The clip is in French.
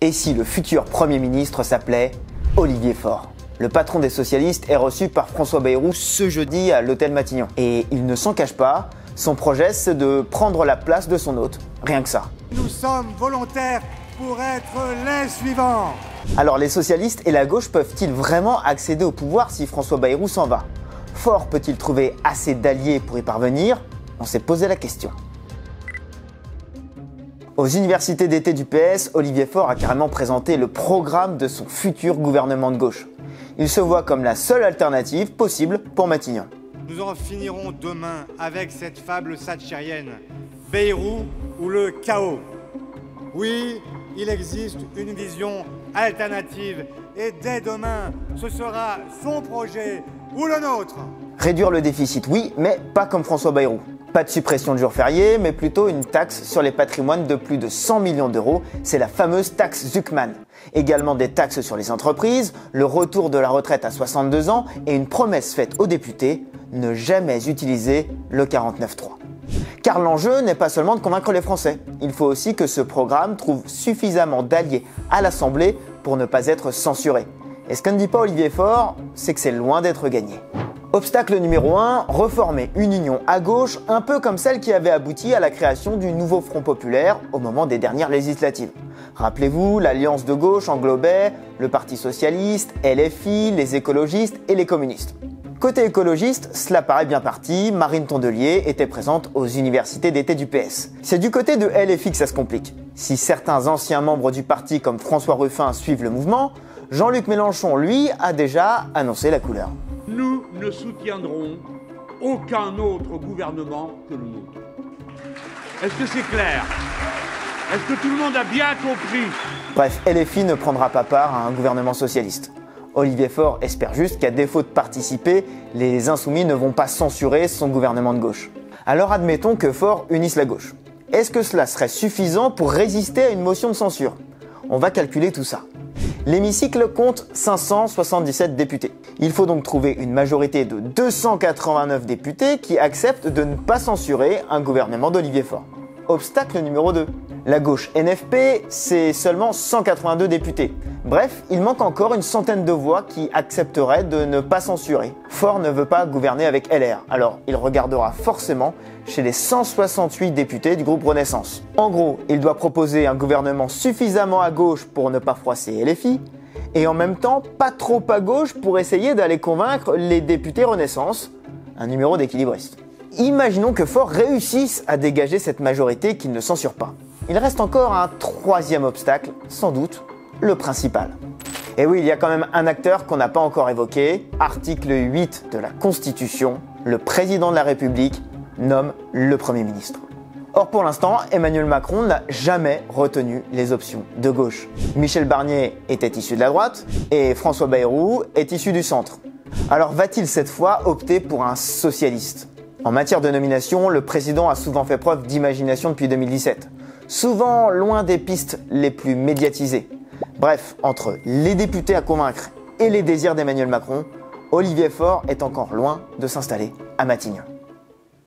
Et si le futur Premier ministre s'appelait Olivier Faure? Le patron des socialistes est reçu par François Bayrou ce jeudi à l'hôtel Matignon. Et il ne s'en cache pas, son projet c'est de prendre la place de son hôte. Rien que ça. Nous sommes volontaires pour être les suivants. Alors les socialistes et la gauche peuvent-ils vraiment accéder au pouvoir si François Bayrou s'en va? Faure peut-il trouver assez d'alliés pour y parvenir? On s'est posé la question. Aux universités d'été du PS, Olivier Faure a carrément présenté le programme de son futur gouvernement de gauche. Il se voit comme la seule alternative possible pour Matignon. Nous en finirons demain avec cette fable thatchérienne, Bayrou ou le chaos. Oui, il existe une vision alternative et dès demain, ce sera son projet ou le nôtre. Réduire le déficit, oui, mais pas comme François Bayrou. Pas de suppression de jours fériés, mais plutôt une taxe sur les patrimoines de plus de 100 millions d'euros. C'est la fameuse taxe Zuckman. Également des taxes sur les entreprises, le retour de la retraite à 62 ans et une promesse faite aux députés, ne jamais utiliser le 49.3. Car l'enjeu n'est pas seulement de convaincre les Français. Il faut aussi que ce programme trouve suffisamment d'alliés à l'Assemblée pour ne pas être censuré. Et ce que ne dit pas Olivier Faure, c'est que c'est loin d'être gagné. Obstacle numéro 1, reformer une union à gauche, un peu comme celle qui avait abouti à la création du nouveau Front Populaire au moment des dernières législatives. Rappelez-vous, l'alliance de gauche englobait le Parti Socialiste, LFI, les écologistes et les communistes. Côté écologiste, cela paraît bien parti, Marine Tondelier était présente aux universités d'été du PS. C'est du côté de LFI que ça se complique. Si certains anciens membres du parti comme François Ruffin suivent le mouvement, Jean-Luc Mélenchon, lui, a déjà annoncé la couleur. Nous ne soutiendrons aucun autre gouvernement que le nôtre. Est-ce que c'est clair? Est-ce que tout le monde a bien compris? Bref, LFI ne prendra pas part à un gouvernement socialiste. Olivier Faure espère juste qu'à défaut de participer, les Insoumis ne vont pas censurer son gouvernement de gauche. Alors admettons que Faure unisse la gauche. Est-ce que cela serait suffisant pour résister à une motion de censure? On va calculer tout ça. L'hémicycle compte 577 députés. Il faut donc trouver une majorité de 289 députés qui acceptent de ne pas censurer un gouvernement d'Olivier Faure. Obstacle numéro 2. La gauche NFP, c'est seulement 182 députés. Bref, il manque encore une centaine de voix qui accepteraient de ne pas censurer. Faure ne veut pas gouverner avec LR, alors il regardera forcément chez les 168 députés du groupe Renaissance. En gros, il doit proposer un gouvernement suffisamment à gauche pour ne pas froisser LFI, et en même temps pas trop à gauche pour essayer d'aller convaincre les députés Renaissance, un numéro d'équilibriste. Imaginons que Faure réussisse à dégager cette majorité qu'il ne censure pas. Il reste encore un troisième obstacle, sans doute le principal. Et oui, il y a quand même un acteur qu'on n'a pas encore évoqué. Article 8 de la Constitution, le président de la République nomme le Premier ministre. Or pour l'instant, Emmanuel Macron n'a jamais retenu les options de gauche. Michel Barnier était issu de la droite et François Bayrou est issu du centre. Alors va-t-il cette fois opter pour un socialiste? En matière de nomination, le président a souvent fait preuve d'imagination depuis 2017. Souvent loin des pistes les plus médiatisées. Bref, entre les députés à convaincre et les désirs d'Emmanuel Macron, Olivier Faure est encore loin de s'installer à Matignon.